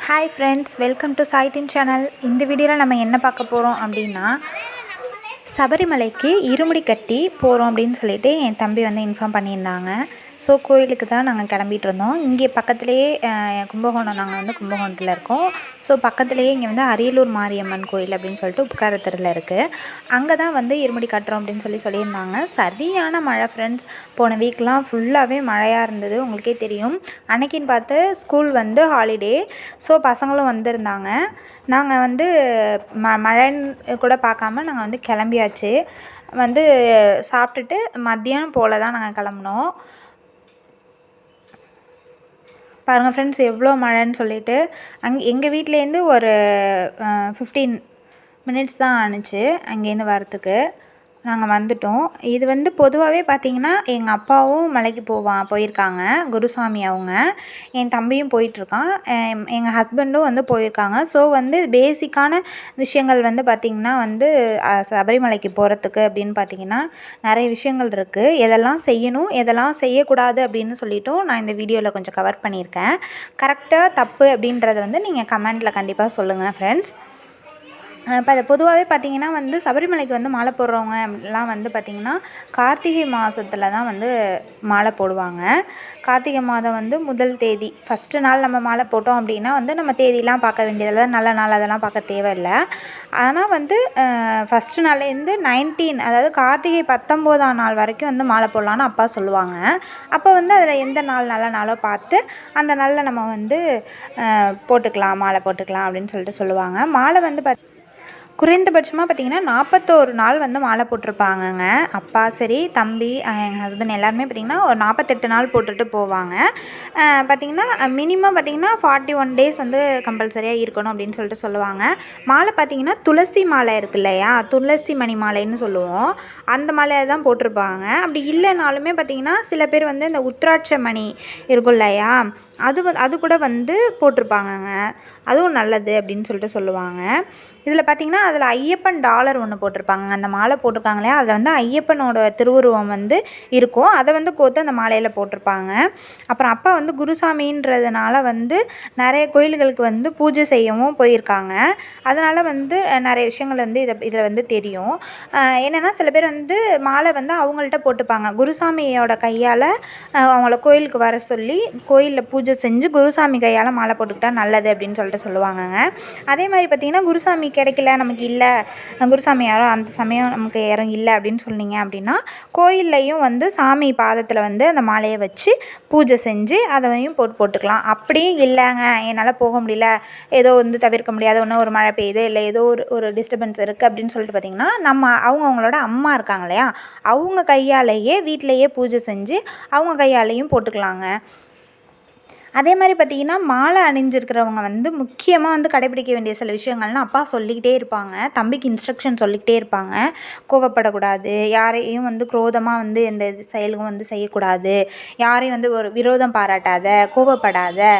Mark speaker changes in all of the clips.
Speaker 1: Hi friends, welcome to சாய்டின் channel. இந்த வீடியோவில் நம்ம என்ன பார்க்க போகிறோம் அப்படின்னா, சபரிமலைக்கு இருமுடி கட்டி போகிறோம் அப்படின்னு சொல்லிட்டு என் தம்பி வந்து இன்ஃபார்ம் பண்ணியிருந்தாங்க. ஸோ கோயிலுக்கு தான் நாங்கள் கிளம்பிட்டு இருந்தோம். இங்கே பக்கத்துலேயே கும்பகோணம், நாங்கள் வந்து கும்பகோணத்தில் இருக்கோம். ஸோ பக்கத்துலேயே இங்கே வந்து அரியலூர் மாரியம்மன் கோயில் அப்படின்னு சொல்லிட்டு உட்காரத்தெருவில் இருக்குது. அங்கே தான் வந்து இருமுடி கட்டுறோம் அப்படின்னு சொல்லியிருந்தாங்க. சரியான மழை ஃப்ரெண்ட்ஸ். போன வீக்லாம் ஃபுல்லாகவே மழையாக இருந்தது, உங்களுக்கே தெரியும். அன்னைக்குன்னு பார்த்து ஸ்கூல் வந்து ஹாலிடே. ஸோ பசங்களும் வந்திருந்தாங்க. நாங்கள் வந்து மழைன்னு கூட பார்க்காம நாங்கள் வந்து கிளம்பியாச்சு. வந்து சாப்பிட்டுட்டு மத்தியானம் போல் தான் நாங்கள் கிளம்புனோம். பாருங்கள் ஃப்ரெண்ட்ஸ், எவ்வளோ மழைன்னு சொல்லிட்டு. எங்கள் வீட்டிலேருந்து ஒரு 15 மினிட்ஸ் தான் ஆணுச்சு அங்கேருந்து வரத்துக்கு. நாங்கள் வந்துவிட்டோம். இது வந்து பொதுவாகவே பார்த்திங்கன்னா எங்கள் அப்பாவும் மலைக்கு போயிருக்காங்க, குருசாமி அவங்க. என் தம்பியும் போயிட்டுருக்கான், எங்கள் ஹஸ்பண்டும் வந்து போயிருக்காங்க. ஸோ வந்து பேசிக்கான விஷயங்கள் வந்து பார்த்திங்கன்னா வந்து சபரிமலைக்கு போகிறதுக்கு அப்படின்னு பார்த்திங்கன்னா நிறைய விஷயங்கள் இருக்குது. எதெல்லாம் செய்யணும், எதெல்லாம் செய்யக்கூடாது அப்படின்னு சொல்லிட்டும் நான் இந்த வீடியோவில் கொஞ்சம் கவர் பண்ணியிருக்கேன். கரெக்டாக தப்பு அப்படின்றத வந்து நீங்கள் கமெண்ட்டில் கண்டிப்பாக சொல்லுங்கள் ஃப்ரெண்ட்ஸ். இப்போ அது பொதுவாகவே பார்த்திங்கன்னா வந்து சபரிமலைக்கு வந்து மாலை போடுறவங்க எல்லாம் வந்து பார்த்திங்கன்னா கார்த்திகை மாதத்தில் தான் வந்து மாலை போடுவாங்க. கார்த்திகை மாதம் வந்து முதல் தேதி ஃபஸ்ட்டு நாள் நம்ம மாலை போட்டோம் அப்படின்னா வந்து நம்ம தேதியெலாம் பார்க்க வேண்டியதில்லை, நல்ல நாள் அதெல்லாம் பார்க்க தேவையில்லை. ஆனால் வந்து ஃபஸ்ட்டு நாள்லேருந்து 19, அதாவது கார்த்திகை 19ஆம் நாள் வரைக்கும் வந்து மாலை போடலான்னு அப்பா சொல்லுவாங்க. அப்போ வந்து அதில் எந்த நாள் நல்ல நாளோ பார்த்து அந்த நாளில் நம்ம வந்து போட்டுக்கலாம், மாலை போட்டுக்கலாம் அப்படின்னு சொல்லிட்டு சொல்லுவாங்க. மாலை வந்து குறைந்தபட்சமாக பார்த்திங்கன்னா 41 நாள் வந்து மாலை போட்டிருப்பாங்கங்க. அப்பா சரி, தம்பி, எங்கள் ஹஸ்பண்ட் எல்லாருமே பார்த்திங்கன்னா ஒரு 48 நாள் போட்டுட்டு போவாங்க. பார்த்திங்கன்னா மினிமம் பார்த்திங்கன்னா 41 டேஸ் வந்து கம்பல்சரியாக இருக்கணும் அப்படின்னு சொல்லிட்டு சொல்லுவாங்க. மாலை பார்த்திங்கன்னா துளசி மாலை இருக்கு இல்லையா, துளசி மணி மாலைன்னு சொல்லுவோம், அந்த மாலையை தான் போட்டிருப்பாங்க. அப்படி இல்லைனாலுமே பார்த்திங்கன்னா சில பேர் வந்து இந்த உத்திராட்ச மணி இருக்கும் இல்லையா, அது கூட வந்து போட்டிருப்பாங்கங்க. அதுவும் நல்லது அப்படின்னு சொல்லிட்டு சொல்லுவாங்க. இதில் பார்த்திங்கன்னா அதில் ஐயப்பன் டாலர் ஒன்று போட்டிருப்பாங்க. அந்த மாலை போட்டிருக்காங்க இல்லையா, அதில் வந்து ஐயப்பனோட திருவுருவம் வந்து இருக்கும். அதை வந்து கோர்த்து அந்த மாலையில் போட்டிருப்பாங்க. அப்புறம் அப்பா வந்து குருசாமின்றதுனால வந்து நிறைய கோயில்களுக்கு வந்து பூஜை செய்யவும் போயிருக்காங்க. அதனால் வந்து நிறைய விஷயங்கள் வந்து இதில் வந்து தெரியும். என்னென்னா சில பேர் வந்து மாலை வந்து அவங்கள்ட்ட போட்டுப்பாங்க. குருசாமியோட கையால் அவங்கள கோயிலுக்கு வர சொல்லி கோயிலில் பூஜை செஞ்சு குருசாமி கையால் மாலை போட்டுக்கிட்டால் நல்லது அப்படின்னு சொல்லிட்டு சொல்லுவாங்கங்க. அதே மாதிரி பார்த்திங்கன்னா குருசாமி கிடைக்கல, நமக்கு இல்லை, குருசாமி யாரும் அந்த சமயம் நமக்கு யாரும் இல்லை அப்படின்னு சொன்னீங்க அப்படின்னா கோயில்லையும் வந்து சாமி பாதத்தில் வந்து அந்த மாலையை வச்சு பூஜை செஞ்சு அதையும் போட்டுக்கலாம். அப்படியும் இல்லைங்க, என்னால் போக முடியல, ஏதோ வந்து தவிர்க்க முடியாத ஒன்று, ஒரு மழை பெய்யுது, இல்லை ஏதோ ஒரு டிஸ்டர்பன்ஸ் இருக்குது அப்படின்னு சொல்லிட்டு பார்த்திங்கன்னா அவங்களோட அம்மா இருக்காங்க இல்லையா, அவங்க கையாலேயே வீட்டிலையே பூஜை செஞ்சு அவங்க கையாலேயும் போட்டுக்கலாங்க. அதே மாதிரி பார்த்திங்கன்னா மாலை அணிஞ்சிருக்கிறவங்க வந்து முக்கியமாக வந்து கடைப்பிடிக்க வேண்டிய சில விஷயங்கள்லாம் அப்பா சொல்லிக்கிட்டே இருப்பாங்க. தம்பிக்கு இன்ஸ்ட்ரக்ஷன் சொல்லிக்கிட்டே இருப்பாங்க. கோவப்படக்கூடாது, யாரையும் வந்து குரோதமாக வந்து எந்த செயலுக்கும் வந்து செய்யக்கூடாது, யாரையும் வந்து ஒரு விரோதம் பாராட்டாத, கோவப்படாத,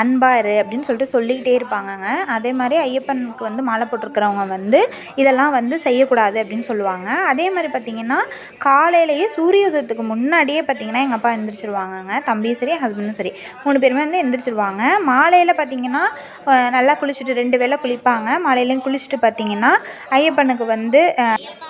Speaker 1: அன்பாரு அப்படின்னு சொல்லிட்டு சொல்லிக்கிட்டே இருப்பாங்கங்க. அதே மாதிரி ஐயப்பனுக்கு வந்து மாலை போட்டிருக்கிறவங்க வந்து இதெல்லாம் வந்து செய்யக்கூடாது அப்படின்னு சொல்லுவாங்க. அதே மாதிரி பார்த்திங்கன்னா காலையிலேயே சூரிய உதயத்துக்கு முன்னாடியே பார்த்திங்கன்னா எங்கள் அப்பா எந்திரிச்சிருவாங்கங்க. தம்பியும் சரி, ஹஸ்பண்டும் சரி, 3 பேருமே வந்து எந்திரிச்சிருவாங்க. மாலையில் பார்த்திங்கன்னா நல்லா குளிச்சுட்டு 2 வேளை குளிப்பாங்க. மாலையிலையும் குளிச்சுட்டு பார்த்திங்கன்னா ஐயப்பனுக்கு வந்து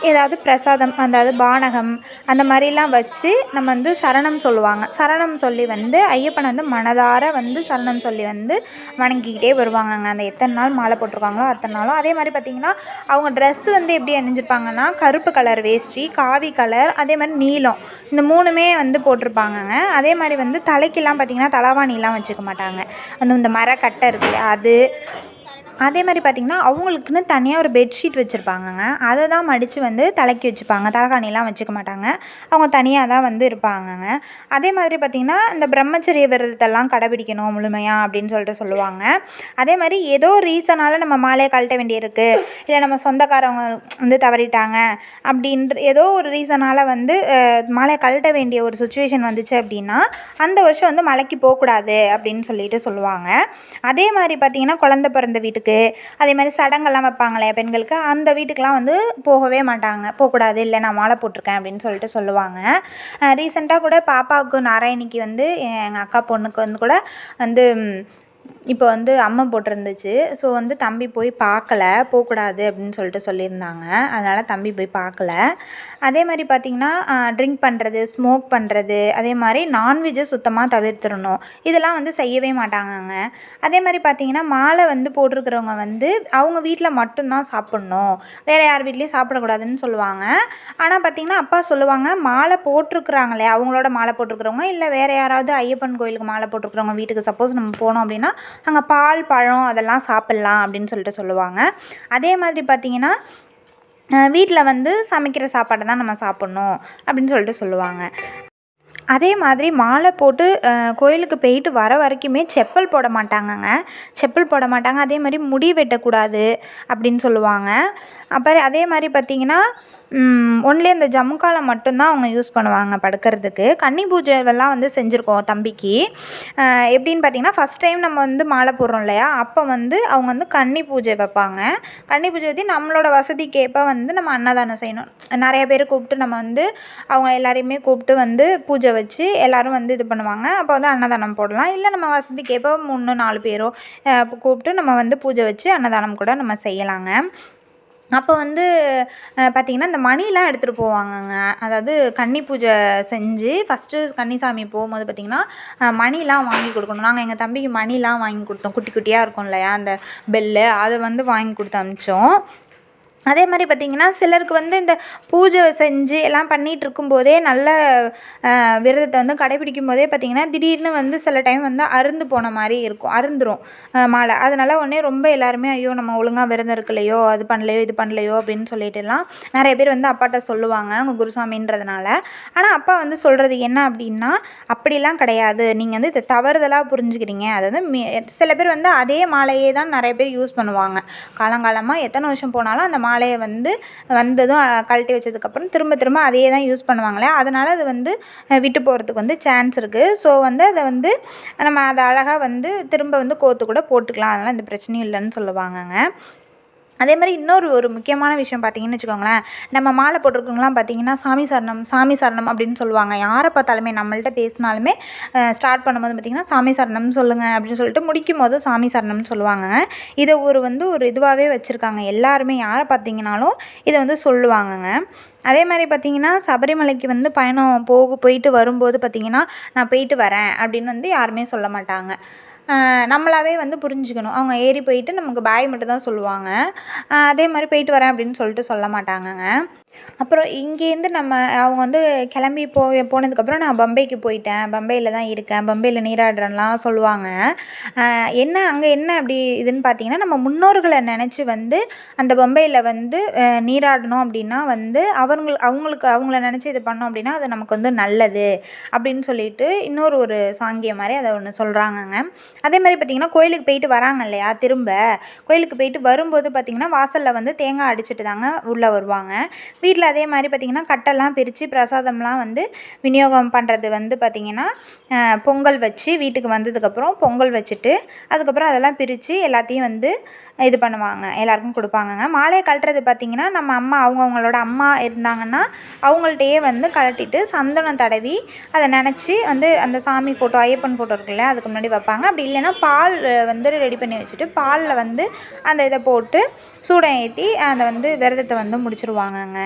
Speaker 1: ஏதாவது பிரசாதம், அதாவது பானகம் அந்த மாதிரிலாம் வச்சு நம்ம வந்து சரணம் சொல்லுவாங்க. சரணம் சொல்லி வந்து ஐயப்பனை வந்து மனதார வந்து சரணம் சொல்லி வந்து வணங்கிக்கிட்டே வருவாங்கங்க. அந்த எத்தனை நாள் மாலை போட்டிருக்காங்களோ அத்தனை நாளும். அதே மாதிரி பார்த்திங்கன்னா அவங்க ட்ரெஸ்ஸு வந்து எப்படி அணிஞ்சிருப்பாங்கன்னா கருப்பு கலர் வேஷ்டி, காவி கலர், அதே மாதிரி நீலம், இந்த 3மே வந்து போட்டிருப்பாங்கங்க. அதே மாதிரி வந்து தலைக்கெல்லாம் பார்த்திங்கன்னா தலவாணிலாம் வச்சுக்க மாட்டாங்க. இந்த மரக்கட்டை இருக்குல்ல அது. அதே மாதிரி பார்த்திங்கன்னா அவங்களுக்குன்னு தனியாக ஒரு பெட்ஷீட் வச்சுருப்பாங்கங்க. அதை தான் மடித்து வந்து தலைக்கு வச்சுப்பாங்க. தலைகாணிலாம் வச்சுக்க மாட்டாங்க, அவங்க தனியாக தான் வந்து இருப்பாங்கங்க. அதே மாதிரி பார்த்திங்கன்னா இந்த பிரம்மச்சரிய விரதத்தெல்லாம் கடைபிடிக்கணும் முழுமையாக அப்படின்னு சொல்லிட்டு சொல்லுவாங்க. அதே மாதிரி ஏதோ ரீசனால் நம்ம மாலையை கழட்ட வேண்டியிருக்கு, இல்லை நம்ம சொந்தக்காரவங்க வந்து தவறிட்டாங்க அப்படின்ற ஏதோ ஒரு ரீசனால் வந்து மாலையை கழட்ட வேண்டிய ஒரு சுச்சுவேஷன் வந்துச்சு அப்படின்னா அந்த வருஷம் வந்து மலைக்கு போகக்கூடாது அப்படின்னு சொல்லிட்டு சொல்லுவாங்க. அதே மாதிரி பார்த்திங்கன்னா குழந்தை பிறந்த வீட்டுக்கு, அதே மாதிரி சடங்கெல்லாம் வைப்பாங்களே பெண்களுக்கு, அந்த வீட்டுக்கெலாம் வந்து போகவே மாட்டாங்க. போகக்கூடாது, இல்லை நான் மாலை போட்டிருக்கேன் அப்படின்னு சொல்லிட்டு சொல்லுவாங்க. ரீசெண்டாக கூட பாப்பாவுக்கு நாராயணிக்கு வந்து எங்கள் அக்கா பொண்ணுக்கு வந்து கூட வந்து இப்போ வந்து அம்மம் போட்டிருந்துச்சு. ஸோ வந்து தம்பி போய் பார்க்கல, போகக்கூடாது அப்படின்னு சொல்லிட்டு சொல்லியிருந்தாங்க. அதனால் தம்பி போய் பார்க்கல. அதே மாதிரி பார்த்திங்கன்னா ட்ரிங்க் பண்ணுறது, ஸ்மோக் பண்ணுறது, அதே மாதிரி நான்வெஜ்ஜை சுத்தமாக தவிர்த்துடணும். இதெல்லாம் வந்து செய்யவே மாட்டாங்கங்க. அதே மாதிரி பார்த்திங்கன்னா மாலை வந்து போட்டிருக்கிறவங்க வந்து அவங்க வீட்டில் மட்டும்தான் சாப்பிட்ணும், வேறு யார் வீட்லேயும் சாப்பிடக்கூடாதுன்னு சொல்லுவாங்க. ஆனால் பார்த்திங்கன்னா அப்பா சொல்லுவாங்க, மாலை போட்டிருக்குறாங்களே அவங்களோட மாலை போட்டிருக்கிறவங்க இல்லை வேறு யாராவது ஐயப்பன் கோயிலுக்கு மாலை போட்டிருக்கிறவங்க வீட்டுக்கு சப்போஸ் நம்ம போனோம் அப்படின்னா அங்கே பால், பழம் அதெல்லாம் சாப்பிட்லாம் அப்படின்னு சொல்லிட்டு சொல்லுவாங்க. அதே மாதிரி பார்த்திங்கன்னா வீட்டில் வந்து சமைக்கிற சாப்பாடை தான் நம்ம சாப்பிட்ணும் அப்படின்னு சொல்லிட்டு சொல்லுவாங்க. அதே மாதிரி மாலை போட்டு கோயிலுக்கு போயிட்டு வர வரைக்குமே செப்பல் போட மாட்டாங்கங்க. செப்பல் போட மாட்டாங்க. அதே மாதிரி முடி வெட்டக்கூடாது அப்படின்னு சொல்லுவாங்க. அப்புறம் அதே மாதிரி பார்த்திங்கன்னா ஒன்லி அந்த ஜமுக்காலம் மட்டும்தான் அவங்க யூஸ் பண்ணுவாங்க படுக்கிறதுக்கு. கன்னி பூஜைவெல்லாம் வந்து செஞ்சுருக்கோம் தம்பிக்கு. எப்படின்னு பார்த்திங்கன்னா ஃபஸ்ட் டைம் நம்ம வந்து மாலை போடுறோம் இல்லையா, அப்போ வந்து அவங்க வந்து கன்னி பூஜை வைப்பாங்க. கன்னி பூஜை வச்சு நம்மளோட வசதிக்கேற்ப வந்து நம்ம அன்னதானம் செய்யணும். நிறைய பேர் கூப்பிட்டு நம்ம வந்து அவங்க எல்லாரையுமே கூப்பிட்டு வந்து பூஜை வச்சு எல்லோரும் வந்து இது பண்ணுவாங்க. அப்போ வந்து அன்னதானம் போடலாம். இல்லை நம்ம வசதிக்கேற்ப 3, 4 பேரோ கூப்பிட்டு நம்ம வந்து பூஜை வச்சு அன்னதானம் கூட நம்ம செய்யலாங்க. அப்போ வந்து பார்த்திங்கன்னா இந்த மணிலாம் எடுத்துகிட்டு போவாங்கங்க. அதாவது கன்னி பூஜை செஞ்சு ஃபஸ்ட்டு கன்னிசாமி போகும்போது பார்த்திங்கன்னா மணிலாம் வாங்கி கொடுக்கணும். நாங்கள் எங்கள் தம்பிக்கு மணிலாம் வாங்கி கொடுத்தோம். குட்டி குட்டியாக இருக்கும் இல்லையா அந்த பெல்லு, அதை வந்து வாங்கி கொடுத்து அனுப்பிச்சோம். அதே மாதிரி பார்த்திங்கன்னா சிலருக்கு வந்து இந்த பூஜை செஞ்சு எல்லாம் பண்ணிகிட்ருக்கும்போதே நல்ல விரதத்தை வந்து கடைப்பிடிக்கும் போதே பார்த்திங்கன்னா திடீர்னு வந்து சில டைம் வந்து அருந்து போன மாதிரி இருக்கும், அருந்துரும் மாலை. அதனால் உடனே ரொம்ப எல்லாருமே ஐயோ நம்ம ஒழுங்காக விரதம் இருக்கலையோ, அது பண்ணலையோ இது பண்ணலையோ அப்படின்னு சொல்லிட்டுலாம் நிறைய பேர் வந்து அப்பாட்ட சொல்லுவாங்க அவங்க குருசாமின்றதுனால. ஆனால் அப்பா வந்து சொல்கிறது என்ன அப்படின்னா, அப்படிலாம் கிடையாது, நீங்கள் வந்து இதை தவறுதலாக புரிஞ்சுக்கிறீங்க. அதாவது சில பேர் வந்து அதே மாலையே தான் நிறைய பேர் யூஸ் பண்ணுவாங்க. காலங்காலமாக எத்தனை வருஷம் போனாலும் அந்த மாலையை வந்து வந்ததும் கழட்டி வச்சதுக்கப்புறம் திரும்ப திரும்ப அதையே தான் யூஸ் பண்ணுவாங்களே, அதனால் அது வந்து விட்டு போகிறதுக்கு வந்து சான்ஸ் இருக்குது. ஸோ வந்து அதை வந்து நம்ம அதை அழகாக வந்து திரும்ப வந்து கோர்த்து கூட போட்டுக்கலாம். அதனால் எந்த பிரச்சனையும் இல்லைன்னு சொல்லுவாங்கங்க. அதே மாதிரி ஒரு முக்கியமான விஷயம் பார்த்திங்கன்னு வச்சுக்கோங்களேன், நம்ம மாலை போட்டிருக்கவங்களாம் பார்த்திங்கன்னா சாமி சரணம் சாமி சரணம் அப்படின்னு சொல்லுவாங்க. யாரை பார்த்தாலுமே நம்மள்ட்ட பேசினாலுமே ஸ்டார்ட் பண்ணும்போது பார்த்திங்கன்னா சாமி சரணம் சொல்லுங்கள் அப்படின்னு சொல்லிட்டு முடிக்கும் போது சாமி சரணம்னு சொல்லுவாங்கங்க. இதை ஒரு இதுவாகவே வச்சுருக்காங்க. எல்லாருமே யாரை பார்த்திங்கனாலும் இதை வந்து சொல்லுவாங்கங்க. அதே மாதிரி பார்த்திங்கன்னா சபரிமலைக்கு வந்து பயணம் போயிட்டு வரும்போது பார்த்திங்கன்னா நான் போயிட்டு வரேன் அப்படின்னு வந்து யாருமே சொல்ல மாட்டாங்க. நம்மளாவே வந்து புரிஞ்சுக்கணும். அவங்க ஏறி போயிட்டு நமக்கு பாய் மட்டும் தான் சொல்லுவாங்க. அதே மாதிரி போயிட்டு வரேன் அப்படின்னு சொல்லிட்டு சொல்ல மாட்டாங்கங்க. அப்புறம் இங்கேருந்து அவங்க வந்து கிளம்பி போனதுக்கப்புறம் நான் பம்பைக்கு போயிட்டேன், பம்பையில் தான் இருக்கேன், பம்பையில் நீராடுறேன்லாம் சொல்லுவாங்க. அங்கே என்ன அப்படி இதுன்னு பார்த்தீங்கன்னா, நம்ம முன்னோர்களை நினச்சி வந்து அந்த பம்பையில் வந்து நீராடணும் அப்படின்னா வந்து அவங்கள நினச்சி இது பண்ணோம் அப்படின்னா அது நமக்கு வந்து நல்லது அப்படின்னு சொல்லிட்டு ஒரு சாங்கியம் மாதிரி அதை ஒன்று சொல்கிறாங்கங்க. அதே மாதிரி பார்த்திங்கன்னா கோயிலுக்கு போயிட்டு வராங்க இல்லையா, திரும்ப கோயிலுக்கு போயிட்டு வரும்போது பார்த்திங்கன்னா வாசலில் வந்து தேங்காய் அடிச்சுட்டு தாங்க உள்ளே வருவாங்க. வீட்டில் அதே மாதிரி பார்த்திங்கன்னா கட்டெல்லாம் பிரித்து பிரசாதம்லாம் வந்து விநியோகம் பண்ணுறது வந்து பார்த்திங்கன்னா பொங்கல் வச்சு வீட்டுக்கு வந்ததுக்கப்புறம் பொங்கல் வச்சுட்டு அதுக்கப்புறம் அதெல்லாம் பிரித்து எல்லாத்தையும் வந்து இது பண்ணுவாங்க, எல்லாருக்கும் கொடுப்பாங்கங்க. மாலையை கழட்டுறது பார்த்திங்கன்னா நம்ம அம்மா அவங்களோட அம்மா இருந்தாங்கன்னா அவங்கள்ட்டையே வந்து கழட்டிட்டு சந்தனம் தடவி அதை நினச்சி வந்து அந்த சாமி ஃபோட்டோ ஐயப்பன் ஃபோட்டோ இருக்குல்ல அதுக்கு முன்னாடி வைப்பாங்க. அப்படி இல்லைன்னா பால் வந்து ரெடி பண்ணி வச்சுட்டு பாலில் வந்து அந்த இதை போட்டு சூடம் ஏற்றி அதை வந்து விரதத்தை வந்து முடிச்சிருவாங்கங்க.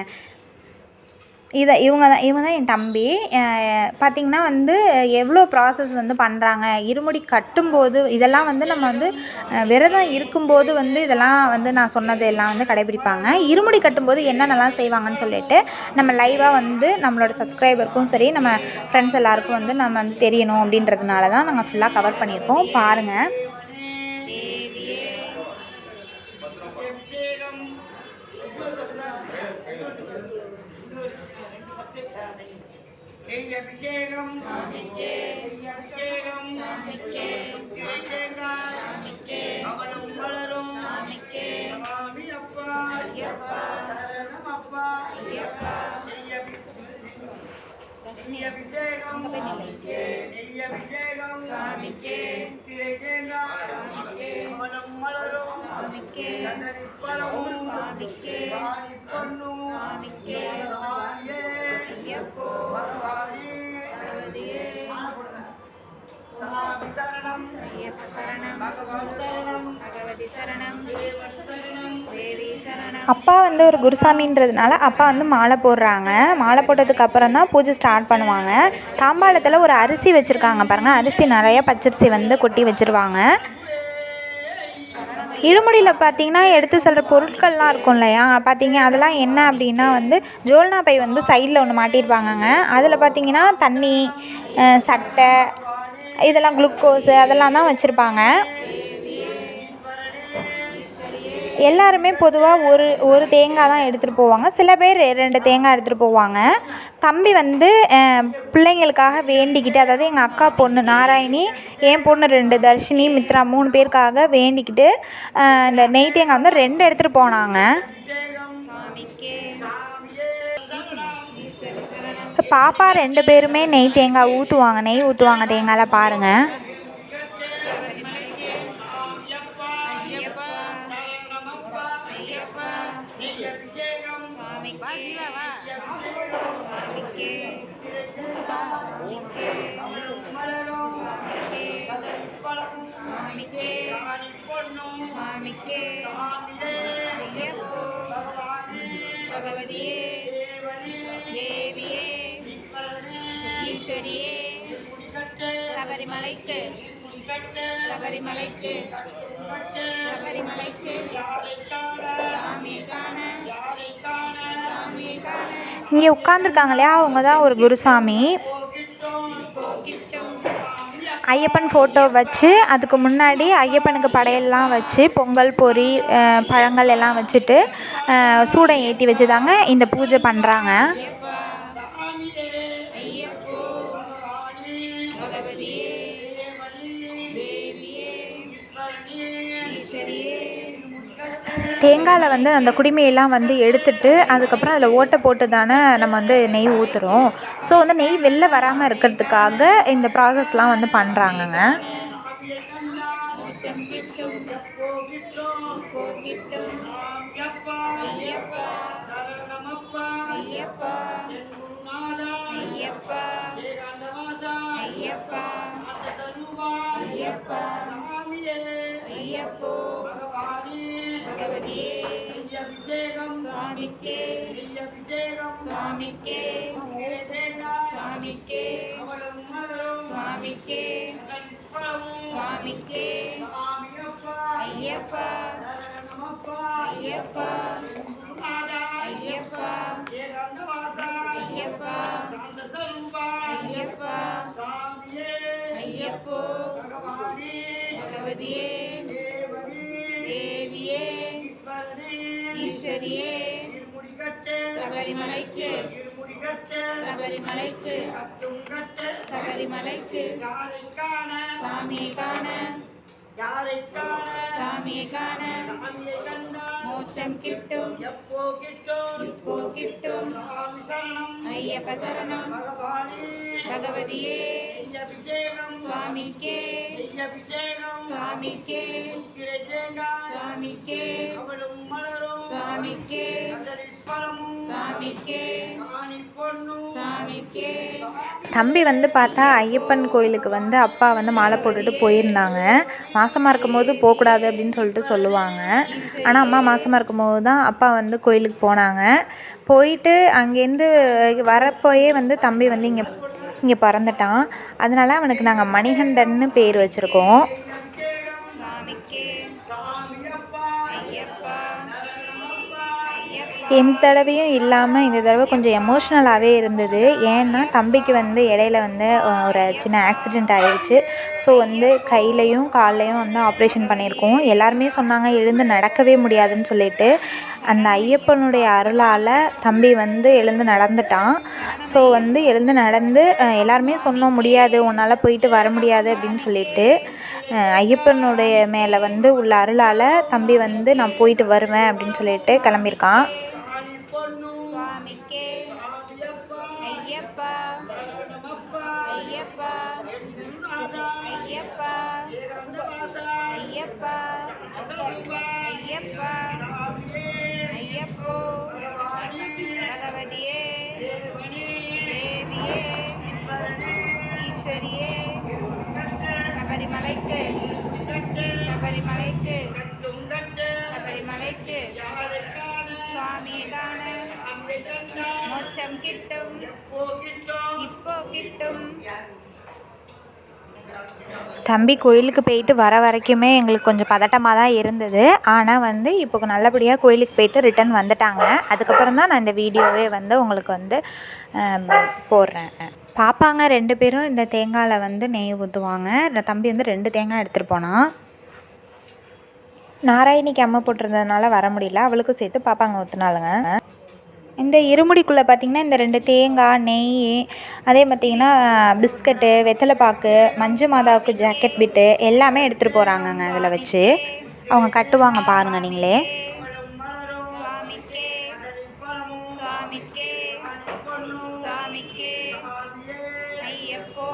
Speaker 1: இவங்க தான் என் தம்பி. பார்த்திங்கன்னா வந்து எவ்வளோ ப்ராசஸ் வந்து பண்ணுறாங்க. இருமுடி கட்டும்போது இதெல்லாம் வந்து நம்ம வந்து விரதம் இருக்கும்போது வந்து இதெல்லாம் வந்து நான் சொன்னது எல்லாம் வந்து கடைபிடிப்பாங்க. இருமுடி கட்டும்போது என்னென்னலாம் செய்வாங்கன்னு சொல்லிட்டு நம்ம லைவாக வந்து நம்மளோட சப்ஸ்கிரைபருக்கும் சரி நம்ம ஃப்ரெண்ட்ஸ் எல்லாருக்கும் வந்து நம்ம வந்து தெரியணும் அப்படின்றதுனால தான் நாங்கள் ஃபுல்லாக கவர் பண்ணியிருக்கோம். பாருங்கள்.
Speaker 2: அபிஷேகம் அபிஷேகம் அவனும் வளரும் நமாமி அப்பா சரணம் அப்பா அபிஷேகம் திரைக்கேங்க அவனும் வளரும் பழமும் பொண்ணும் சுவாமி சரணம்
Speaker 1: ஐயப்ப சரணம்
Speaker 2: பகவான் சரணம்
Speaker 1: பகவதி சரணம்
Speaker 2: தேவன் சரணம்
Speaker 1: தேவி சரணம். அப்பா வந்து ஒரு குருசாமின்றதுனால அப்பா வந்து மாலை போடுறாங்க. மாலை போட்டதுக்கு அப்புறம் தான் பூஜை ஸ்டார்ட் பண்ணுவாங்க. தாம்பாளத்தில் ஒரு அரிசி வச்சுருக்காங்க பாருங்கள். அரிசி நிறைய பச்சரிசி வந்து கொட்டி வச்சுருவாங்க. இழுமுடியில் பார்த்தீங்கன்னா எடுத்து செல்கிற பொருட்கள்லாம் இருக்கும் இல்லையா, பார்த்தீங்க அதெல்லாம் என்ன அப்படின்னா வந்து ஜோல்னா பை வந்து சைடில் ஒன்று மாட்டியிருப்பாங்கங்க. அதில் பார்த்தீங்கன்னா தண்ணி, சட்டை, இதெல்லாம் குளுக்கோஸு அதெல்லாம் தான் வச்சுருப்பாங்க. எல்லாருமே பொதுவாக ஒரு தேங்காய் தான் எடுத்துகிட்டு போவாங்க. சில பேர் 2 தேங்காய் எடுத்துகிட்டு போவாங்க. தம்பி வந்து பிள்ளைங்களுக்காக வேண்டிக்கிட்டு, அதாவது எங்கள் அக்கா பொண்ணு நாராயணி, என் பொண்ணு 2 தர்ஷினி, மித்ரா 3 பேருக்காக வேண்டிக்கிட்டு இந்த நெய் தேங்காய் வந்து 2 எடுத்துகிட்டு போனாங்க. இப்போ பாப்பா 2 பேருமே நெய் தேங்காய் ஊற்றுவாங்க. நெய் ஊற்றுவாங்க தேங்காயில் பாருங்கள்.
Speaker 3: பகவதியே தேவியே ஈஸ்வரியே சபரிமலைக்கு சபரிமலைக்கு சபரிமலைக்கு சாமியை காண சாமியை காண.
Speaker 1: இங்கே உட்காந்துருக்காங்க இல்லையா, அவங்க தான் ஒரு குருசாமி. ஐயப்பன் ஃபோட்டோ வச்சு அதுக்கு முன்னாடி ஐயப்பனுக்கு படையெல்லாம் வச்சு பொங்கல் பொரி பழங்கள் எல்லாம் வச்சுட்டு சூடம் ஏற்றி வச்சு தாங்க இந்த பூஜை பண்ணுறாங்க. தேங்காயில் வந்து அந்த குடிமையெல்லாம் வந்து எடுத்துட்டு அதுக்கப்புறம் அதில் ஓட்டை போட்டு தானே நம்ம வந்து நெய் ஊற்றுறோம். ஸோ வந்து நெய் வெளில வராமல் இருக்கிறதுக்காக இந்த ப்ராசஸ்லாம் வந்து பண்ணுறாங்கங்க.
Speaker 3: சுவாமிக்கே சுவாமிக்கே சுவாமிக்கே சுவாமிக்கே சுவாமிக்கே ஐயப்பா ஐயப்பா ஐயப்பா ஐயப்பா ஐயப்பா ஐயப்போ பகவதியே தேவியே ஈஸ்வரியே சபரிமலைக்கு சபரிமலைக்கு சபரிமலைக்கு சாமியை காண சாமியை காண மோட்சம் கிட்டும் இப்போ கிட்டும் ஐயப்ப சரணம் பகவதியே சுவாமிக்கே சுவாமிக்கே சுவாமிக்கே சுவாமிக்கே சுவாமிக்கே சுவாமிக்கே.
Speaker 1: தம்பி வந்து பார்த்தா ஐயப்பன் கோயிலுக்கு வந்து அப்பா வந்து மாலை போட்டுட்டு போயிருந்தாங்க. மாசமாக இருக்கும்போது போகக்கூடாது அப்படின்னு சொல்லுவாங்க. ஆனால் அம்மா மாசமாக இருக்கும்போது தான் அப்பா வந்து கோயிலுக்கு போனாங்க. போயிட்டு அங்கேருந்து வரப்போயே வந்து தம்பி வந்து இங்கே பிறந்துட்டான். அதனால் அவனுக்கு நாங்கள் மணிகண்டன்னு பேர் வச்சுருக்கோம். எந்த தடவையும் இல்லாமல் இந்த தடவை கொஞ்சம் எமோஷ்னலாகவே இருந்தது. ஏன்னா தம்பிக்கு வந்து இடையில வந்து ஒரு சின்ன ஆக்சிடெண்ட் ஆகிடுச்சு. ஸோ வந்து கையிலையும் கால்லையும் வந்து ஆப்ரேஷன் பண்ணியிருக்கோம். எல்லாருமே சொன்னாங்க எழுந்து நடக்கவே முடியாதுன்னு சொல்லிட்டு. அந்த ஐயப்பனுடைய அருளால் தம்பி வந்து எழுந்து நடந்துட்டான். ஸோ வந்து எழுந்து நடந்து எல்லாருமே சொன்னோம் முடியாது, உன்னால் போயிட்டு வர முடியாது அப்படின்னு சொல்லிட்டு. ஐயப்பனுடைய மேலே வந்து உள்ள அருளால் தம்பி வந்து நான் போயிட்டு வருவேன் அப்படின்னு சொல்லிட்டு கிளம்பியிருக்கான்.
Speaker 3: சுவாமிக்கே ஐயப்பா ஐயப்பா ஐயப்பா ஐயப்பா ஐயப்பா ஐயப்போ பகவதியே தேவியே ஈஸ்வரியே சபரிமலைக்கு சபரிமலைக்கு சபரிமலைக்கு சுவாமியை காண மோட்சம் கிட்டும் இப்போ கிட்டும்.
Speaker 1: தம்பி கோயிலுக்கு போயிட்டு வர வரைக்குமே எங்களுக்கு கொஞ்சம் பதட்டமாக தான் இருந்தது. ஆனால் வந்து இப்போ நல்லபடியாக கோயிலுக்கு போயிட்டு ரிட்டன் வந்துட்டாங்க. அதுக்கப்புறம் தான் நான் இந்த வீடியோவே வந்து உங்களுக்கு வந்து போடுறேன். பாப்பாங்க 2 பேரும் இந்த தேங்காயில் வந்து நெய் ஊற்றுவாங்க. தம்பி வந்து 2 தேங்காய் எடுத்துகிட்டு போனான். நாராயணிக்கு அம்மை போட்டிருந்ததுனால வர முடியல, அவளுக்கும் சேர்த்து பாப்பாங்க ஊற்றுனாலுங்க. இந்த இருமுடிக்குள்ளே பார்த்திங்கன்னா இந்த 2 தேங்காய், நெய், அதே பார்த்திங்கன்னா பிஸ்கட்டு, வெத்தலைப்பாக்கு, மஞ்சு மாதாவுக்கு ஜாக்கெட் பிட்டு எல்லாமே எடுத்துகிட்டு போகிறாங்கங்க. அதில் வச்சு அவங்க கட்டுவாங்க பாருங்கள் நீங்களே.
Speaker 3: சுவாமிக்கே சுவாமிக்கே ஐயப்போ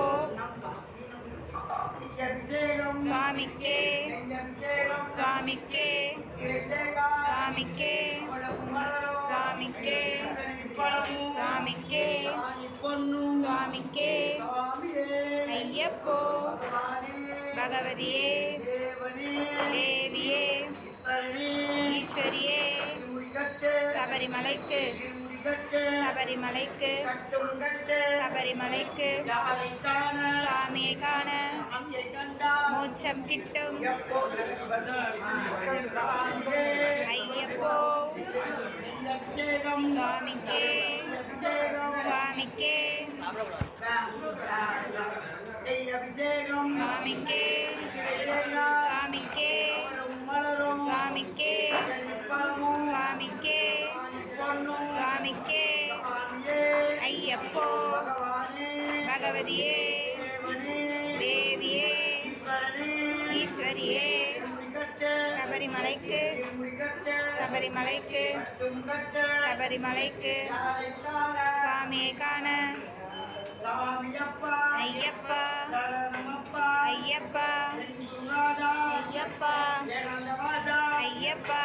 Speaker 3: சுவாமிக்கே சுவாமிக்கே சுவாமிக்கே சுவாமிக்கே சுவாமிக்கே சுவாமிக்கே ஐயப்போ பகவதியே தேவியே ஈஸ்வரியே சபரிமலைக்கு சபரிமலைக்கு சபரிமலைக்கு சாமியை காண மோட்சம் கிட்டும் ஐயப்போ சுவாமிக்கே சுவாமிக்கே சுவாமிக்கே சுவாமிக்கே சுவாமிக்கே சுவாமிக்கே சுவாமிக்கே ஐயப்போ பகவதியே தேவியே ஈஸ்வரியே சபரிமலைக்கு சபரிமலைக்கு சபரிமலைக்கு சாமியை காண ஐயப்பா ஐயப்பா ஐயப்பா ஐயப்பா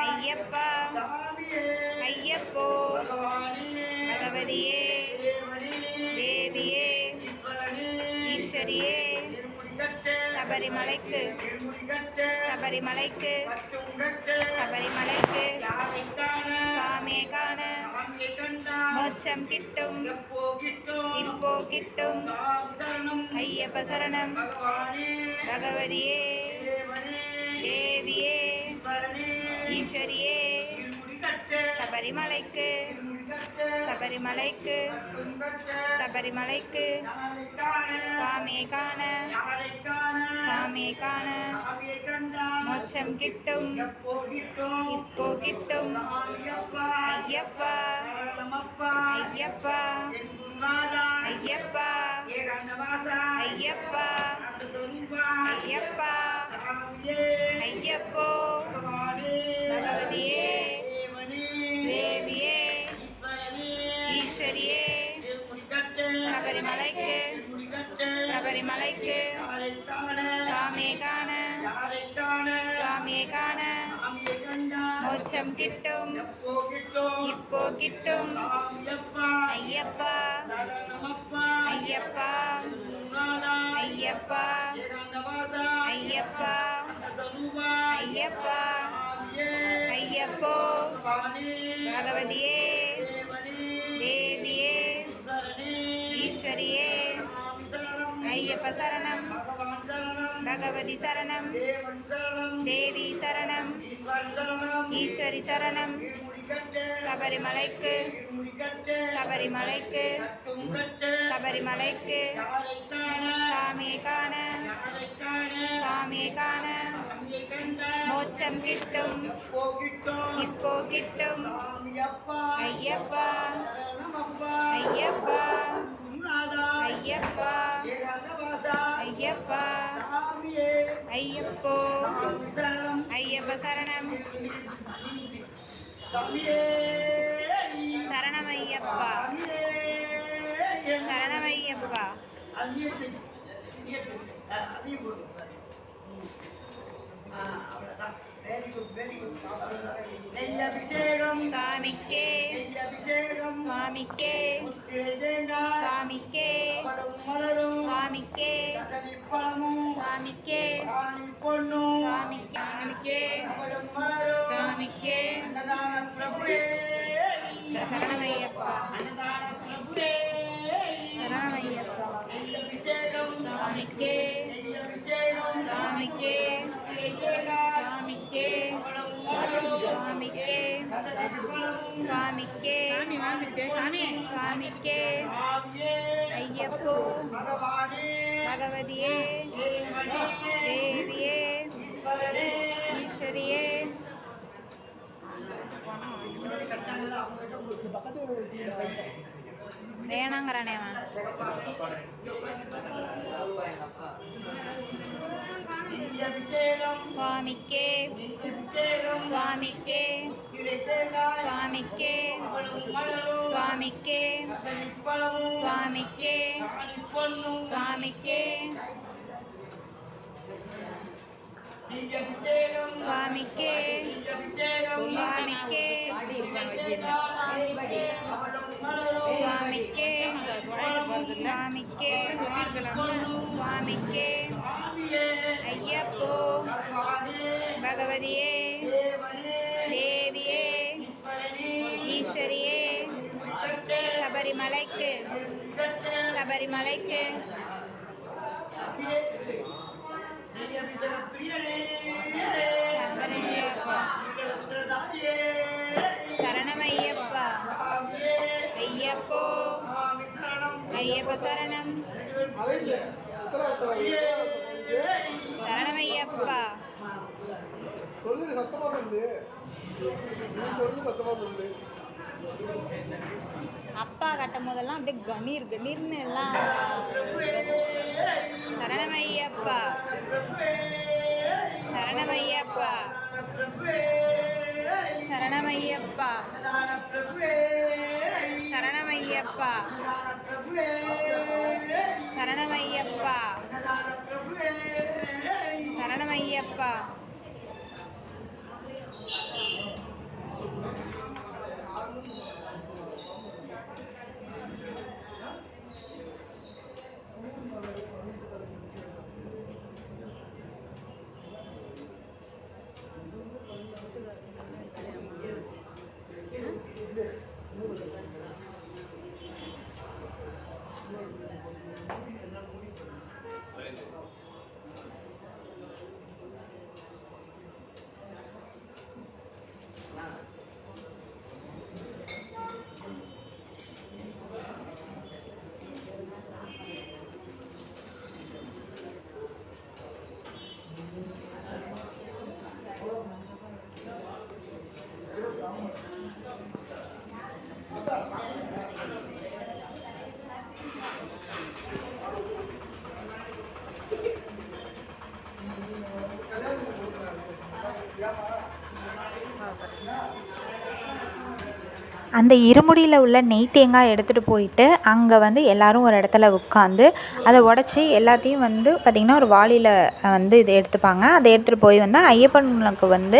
Speaker 3: ஐயப்பா ஐயப்போ பகவதியே தேவியே ஈஸ்வரியே சபரிமலைக்கு சபரிமலைக்கு சபரிமலைக்கு சாமியை காண மோட்சம் கிட்டும் இப்போ கிட்டும் ஐயப்ப சரணம் பகவதியே தேவியே ஈஸ்வரியே சபரிமலைக்கு சபரிமலைக்கு சபரிமலைக்கு சாமியை காண சாமியை காண மோட்சம் கிட்டும் இப்போ கிட்டும் ஐயப்பா ஐயப்பா ஐயப்பா ஐயப்பா ஐயப்பா ஐயப்போ பகவதியே தேவியே ஈஸ்வரியே சபரிமலைக்கு சபரிமலைக்கு சாமியை காண சாமியை காண மோட்சம் கிட்டும் இப்போ கிட்டும் ஐயப்பா ஐயப்பா ஐயப்பா ஐயப்பா ஐயப்பா ஐயப்போ பகவதியே தேவியே ஈஸ்வரியே ஐயப்ப சரணம் பகவதி சரணம் தேவி சரணம் ஈஸ்வரி சரணம் சபரிமலைக்கு சபரிமலைக்கு சபரிமலைக்கு சாமியை காண சாமியை காண மோட்சம் கிட்டும் இப்போ கிட்டும் ஐயப்பா ஐயப்பா ஐயப்பா ஐயப்பா ஐயப்போ ஐயப்ப சரணம் சரணம் ஐயப்பா சரணம் ஐயப்பா
Speaker 2: அவ்வளோதான். Very good. நெய்யபிஷேகம்
Speaker 3: சுவாமிக்கே
Speaker 2: நெய்யபிஷேகம்
Speaker 3: சுவாமிக்கே
Speaker 2: முத்திரை தேங்காய்
Speaker 3: சுவாமிக்கே
Speaker 2: பழம் மலரும்
Speaker 3: சுவாமிக்கே
Speaker 2: கதலி பழமும்
Speaker 3: சுவாமிக்கே
Speaker 2: ஆணி பொன்னும்
Speaker 3: சுவாமிக்கே
Speaker 2: பழம் மலரும்
Speaker 3: சுவாமிக்கே
Speaker 2: அன்னதான பிரபுவே
Speaker 3: சரணமையப்பா
Speaker 2: அன்னதான பிரபுவே
Speaker 3: சரணமையப்பா
Speaker 2: நெய்யபிஷேகம்
Speaker 3: சுவாமிக்கே
Speaker 2: நெய்யபிஷேகம்
Speaker 3: சுவாமிக்கே
Speaker 2: முத்திரை தேங்காய்
Speaker 3: சுவாமிக்கே
Speaker 2: பழம் மலரும்
Speaker 3: சுவாமிக்கே
Speaker 2: கதலி பழமும்
Speaker 3: சுவாமிக்கே சுவாமிக்கே
Speaker 2: ஆவியே
Speaker 3: ஐயப்போ
Speaker 2: பகவானே
Speaker 3: பகவதியே
Speaker 2: தேவனே
Speaker 3: தேவியே
Speaker 2: ஈஸ்வரனே
Speaker 3: ஈஸ்வரியே வேணாங்கிறானே அவன்
Speaker 2: நெய்யபிஷேகம்
Speaker 3: சுவாமிக்கே
Speaker 2: நெய்யபிஷேகம்
Speaker 3: சுவாமிக்கே
Speaker 2: முத்திரை தேங்காய்
Speaker 3: சுவாமிக்கே
Speaker 2: பழம் மலரும்
Speaker 3: சுவாமிக்கே
Speaker 2: கதலி பழமும்
Speaker 3: சுவாமிக்கே
Speaker 2: ஆணி பொன்னும்
Speaker 3: சுவாமிக்கே
Speaker 2: நெய்யபிஷேகம்
Speaker 3: சுவாமிக்கே
Speaker 2: நெய்யபிஷேகம்
Speaker 3: சுவாமிக்கே
Speaker 2: பழம் மலரும்
Speaker 3: சுவாமிக்கே சுவாமிக்கே சுவாமிக்கே
Speaker 2: ஆவியே
Speaker 3: ஐயப்போ
Speaker 2: பகவானே
Speaker 3: பகவதியே
Speaker 2: தேவனே
Speaker 3: தேவியே
Speaker 2: ஈஸ்வரனே
Speaker 3: ஈஸ்வரியே சபரிமலைக்கு சபரிமலைக்கு சபரிமலையப்பா சரணமையப்பா ஐயப்போ ஐயப்ப சரணம் சரணமையப்பா
Speaker 4: சொல்லு சத்தமா சொல்லு நீ சொல்லு சத்தமா சொல்லு
Speaker 3: அப்பா கட்டும் போதெல்லாம் அப்படியே கணீர் கணீர்னு எல்லாம் சரணமையப்பா சரணமையப்பா சரணமையப்பா சரணமையப்பா சரணமையப்பா சரணமையப்பா
Speaker 1: அந்த இருமுடியில் உள்ள நெய் தேங்காய் எடுத்துகிட்டு போயிட்டு அங்கே வந்து எல்லோரும் ஒரு இடத்துல உட்காந்து அதை உடச்சி எல்லாத்தையும் வந்து பார்த்திங்கன்னா ஒரு வாளியில் வந்து இதை எடுத்துப்பாங்க. அதை எடுத்துகிட்டு போய் வந்து ஐயப்பனுக்கு வந்து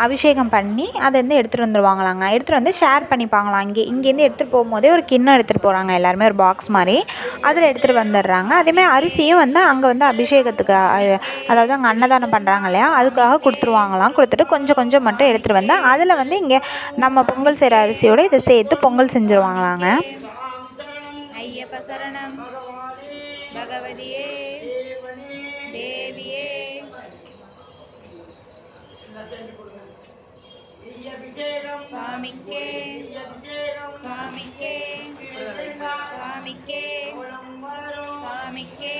Speaker 1: அபிஷேகம் பண்ணி அதை வந்து எடுத்துகிட்டு வந்துடுவாங்களாங்க. எடுத்துகிட்டு வந்து ஷேர் பண்ணிப்பாங்களாம். இங்கேருந்து எடுத்துகிட்டு போகும்போதே ஒரு கிண்ணம் எடுத்துகிட்டு போகிறாங்க எல்லாருமே, ஒரு பாக்ஸ் மாதிரி. அதில் எடுத்துகிட்டு வந்துடுறாங்க. அதேமாதிரி அரிசியும் வந்து அங்கே வந்து அபிஷேகத்துக்கு அதாவது அங்கே அன்னதானம் பண்ணுறாங்க இல்லையா, அதுக்காக கொடுத்துருவாங்களாம். கொடுத்துட்டு கொஞ்சம் கொஞ்சம் மட்டும் எடுத்துகிட்டு வந்து அதில் வந்து இங்கே நம்ம பொங்கல் செய்கிற அரிசியோடு இதை சேர்த்து பொங்கல் செஞ்சுருவாங்களாங்க.
Speaker 3: ஐயப்ப சரணம் பகவதியே தேவியே சுவாமிக்கே சுவாமிக்கே சுவாமிக்கே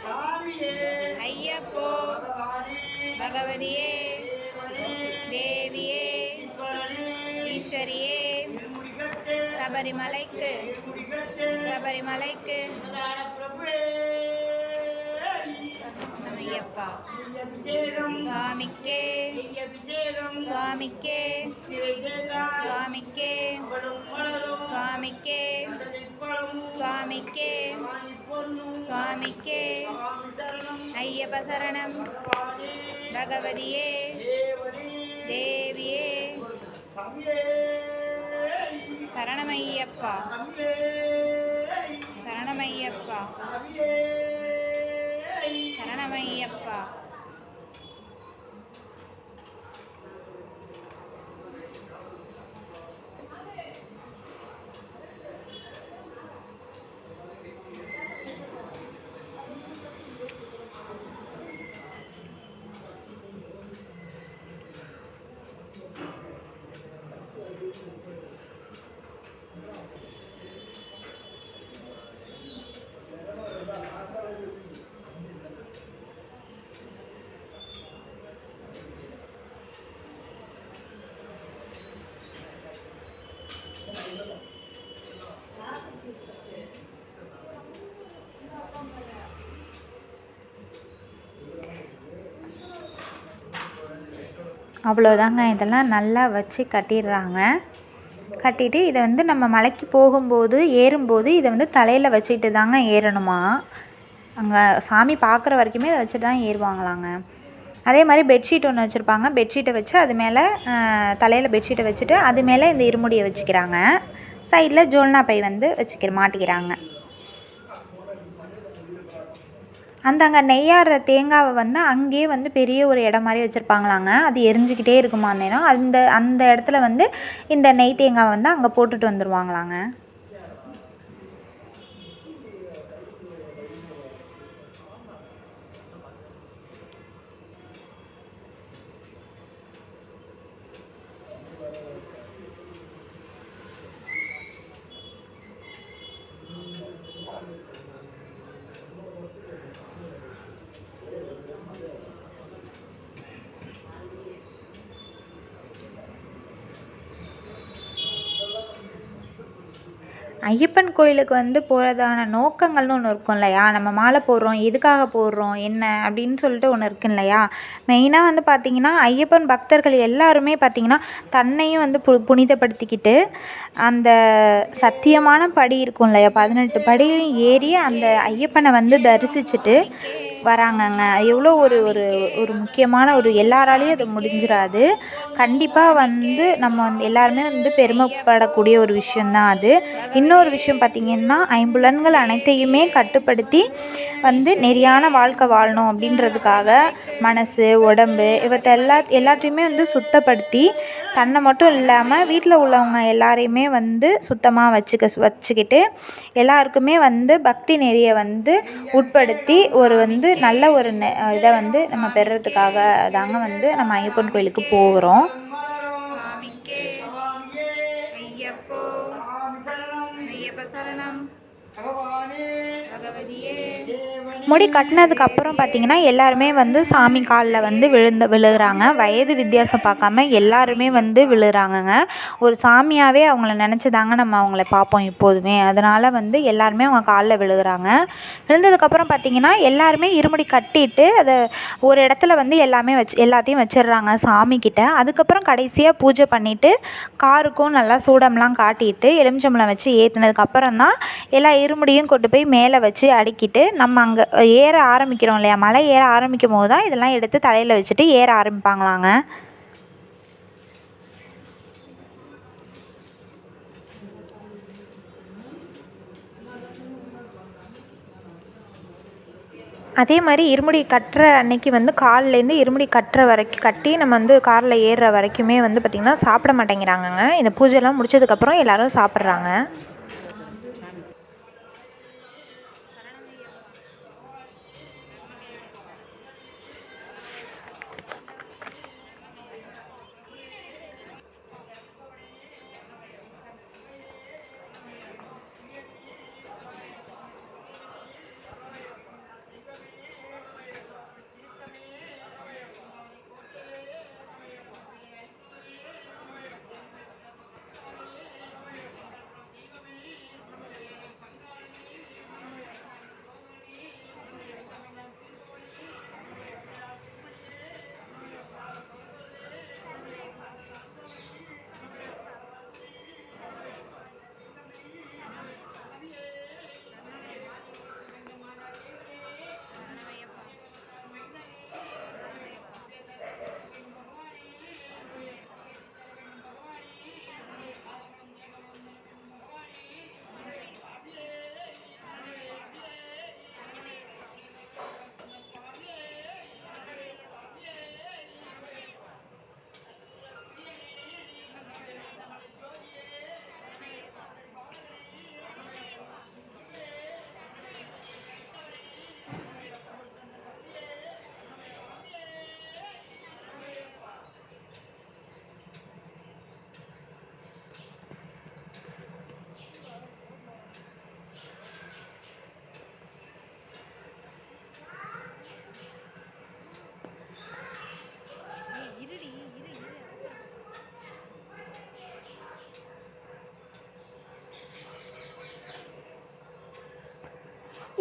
Speaker 3: சுவாமிக்கே ஐயப்போ பகவதியே தேவியே ஈஸ்வரியே சபரிமலைக்கு சபரிமலைக்கு ஐயப்பா
Speaker 2: அபிஷேகம்
Speaker 3: சுவாமிக்கே
Speaker 2: அபிஷேகம்
Speaker 3: சுவாமிக்கே
Speaker 2: தேங்காய்
Speaker 3: சுவாமிக்கே
Speaker 2: படும் மலரும்
Speaker 3: சுவாமிக்கே
Speaker 2: பழமும்
Speaker 3: சுவாமிக்கே
Speaker 2: பொண்ணும்
Speaker 3: சுவாமிக்கே
Speaker 2: சரணம்
Speaker 3: ஐயப்ப சரணம் பகவதியே
Speaker 2: தேவதி
Speaker 3: தேவியே
Speaker 2: கவியே
Speaker 3: சரணமையப்பா
Speaker 2: கவியே
Speaker 3: சரணமையப்பா
Speaker 2: கவியே
Speaker 3: சரணமையப்பா
Speaker 1: அவ்வளோதாங்க. இதெல்லாம் நல்லா வச்சு கட்டிடுறாங்க. கட்டிட்டு இதை வந்து நம்ம மலைக்கு போகும்போது ஏறும்போது இதை வந்து தலையில் வச்சுட்டு தாங்க ஏறணுமா. அங்கே சாமி பார்க்குற வரைக்குமே இதை வச்சுட்டு தான் ஏறுவாங்களாங்க. அதே மாதிரி பெட்ஷீட் ஒன்று வச்சுருப்பாங்க. பெட்ஷீட்டை வச்சு அது மேலே தலையில் பெட்ஷீட்டை வச்சுட்டு அது மேலே இந்த இருமுடியை வச்சுக்கிறாங்க. சைடில் ஜோல்னா பை வந்து மாட்டிக்கிறாங்க. அங்கே நெய்யாடுற தேங்காவை வந்து அங்கேயே வந்து பெரிய ஒரு இடம் மாதிரி வச்சுருப்பாங்களாங்க. அது எரிஞ்சிக்கிட்டே இருக்குமா நேரம். அந்த இடத்துல வந்து இந்த நெய் தேங்காவை வந்து அங்கே போட்டுட்டு வந்துடுவாங்களாங்க. ஐயப்பன் கோயிலுக்கு வந்து போகிறதான நோக்கங்கள்னு ஒன்று இருக்கும் இல்லையா. நம்ம மாலை போடுறோம், எதுக்காக போடுறோம், என்ன அப்படின்னு சொல்லிட்டு ஒன்று இருக்கு இல்லையா. மெயினாக வந்து பார்த்திங்கன்னா ஐயப்பன் பக்தர்கள் எல்லாருமே பார்த்திங்கன்னா தன்னையும் வந்து புனிதப்படுத்திக்கிட்டு அந்த சத்தியமான படி இருக்கும் இல்லையா, 18 படியும் ஏறி அந்த ஐயப்பனை வந்து தரிசிச்சுட்டு வராங்கங்க. எவ்வளோ ஒரு ஒரு ஒரு முக்கியமான ஒரு எல்லாராலையும் அது முடிஞ்சிடாது. கண்டிப்பாக வந்து நம்ம வந்து எல்லாருமே வந்து பெருமைப்படக்கூடிய ஒரு விஷயந்தான் அது. இன்னொரு விஷயம் பார்த்திங்கன்னா, ஐம்புலன்கள் அனைத்தையுமே கட்டுப்படுத்தி வந்து நெறியான வாழ்க்கை வாழணும் அப்படின்றதுக்காக மனசு உடம்பு எல்லாத்தையுமே வந்து சுத்தப்படுத்தி தன்னை மட்டும் இல்லாமல் வீட்டில் உள்ளவங்க எல்லாரையுமே வந்து சுத்தமாக வச்சுக்கிட்டு எல்லாருக்குமே வந்து பக்தி நெறியை வந்து உட்படுத்தி ஒரு வந்து நல்ல ஒரு இதை வந்து நம்ம பெறுறதுக்காக தாங்க வந்து நம்ம ஐயப்பன் கோயிலுக்கு போகிறோம்.
Speaker 3: சுவாமிக்கே ஐயப்போ ஐயப்ப சரணம் பகவதியே.
Speaker 1: முடி கட்டினதுக்கப்புறம் பார்த்திங்கன்னா எல்லாருமே வந்து சாமி காலில் வந்து விழுகிறாங்க. வயது வித்தியாசம் பார்க்காம எல்லாருமே வந்து விழுகிறாங்கங்க. ஒரு சாமியாகவே அவங்கள நினச்சி தாங்க நம்ம அவங்கள பார்ப்போம் எப்போதுமே. அதனால் வந்து எல்லாருமே அவங்க காலில் விழுகிறாங்க. விழுந்ததுக்கப்புறம் பார்த்திங்கன்னா எல்லாருமே இருமுடி கட்டிட்டு அதை ஒரு இடத்துல வந்து எல்லாத்தையும் வச்சிடுறாங்க சாமிக்கிட்ட. அதுக்கப்புறம் கடைசியாக பூஜை பண்ணிவிட்டு காருக்கும் நல்லா சூடம்லாம் காட்டிட்டு எலுமிச்சம்பழம் வச்சு ஏற்றினதுக்கப்புறம் தான் எல்லா இருமுடியும் கொண்டு போய் மேலே வச்சு அடுக்கிட்டு நம்ம அங்கே ஏற ஆரம்பிக்கிறோம் இல்லையா. மலை ஏற ஆரம்பிக்கும் போது தான் இதெல்லாம் எடுத்து தலையில் வச்சுட்டு ஏற ஆரம்பிப்பாங்களாங்க. அதே மாதிரி இருமுடி கட்டுற அன்னைக்கு வந்து கால்லேருந்து இருமுடி கட்டுற வரைக்கும் கட்டி நம்ம வந்து காரில் ஏறுற வரைக்குமே வந்து பார்த்திங்கன்னா சாப்பிட மாட்டேங்கிறாங்கங்க. இந்த பூஜைலாம் முடிச்சதுக்கப்புறம் எல்லோரும் சாப்பிட்றாங்க.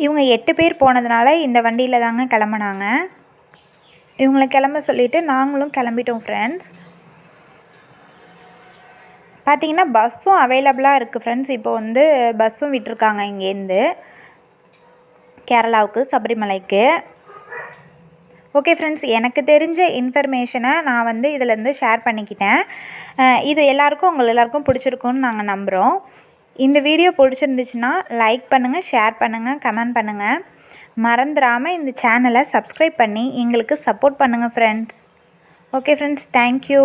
Speaker 1: இவங்க 8 பேர் போனதுனால இந்த வண்டியில் தாங்க கிளம்புனாங்க. இவங்கள கிளம்ப சொல்லிவிட்டு நாங்களும் கிளம்பிட்டோம் ஃப்ரெண்ட்ஸ். பார்த்திங்கன்னா பஸ்ஸும் அவைலபிளாக இருக்குது ஃப்ரெண்ட்ஸ். இப்போ வந்து பஸ்ஸும் விட்டிருக்காங்க இங்கேருந்து கேரளாவுக்கு, சபரிமலைக்கு. ஓகே ஃப்ரெண்ட்ஸ், எனக்கு தெரிஞ்ச இன்ஃபர்மேஷனை நான் வந்து இதிலேருந்து ஷேர் பண்ணிக்கிட்டேன். இது உங்கள் எல்லாேருக்கும் பிடிச்சிருக்குன்னு நாங்கள் நம்புகிறோம். இந்த வீடியோ பிடிச்சிருந்துச்சுன்னா லைக் பண்ணுங்கள், ஷேர் பண்ணுங்கள், கமெண்ட் பண்ணுங்கள். மறந்துடாமல் இந்த சேனலை சப்ஸ்கிரைப் பண்ணி எங்களுக்கு சப்போர்ட் பண்ணுங்கள் ஃப்ரெண்ட்ஸ். Okay friends, thank you.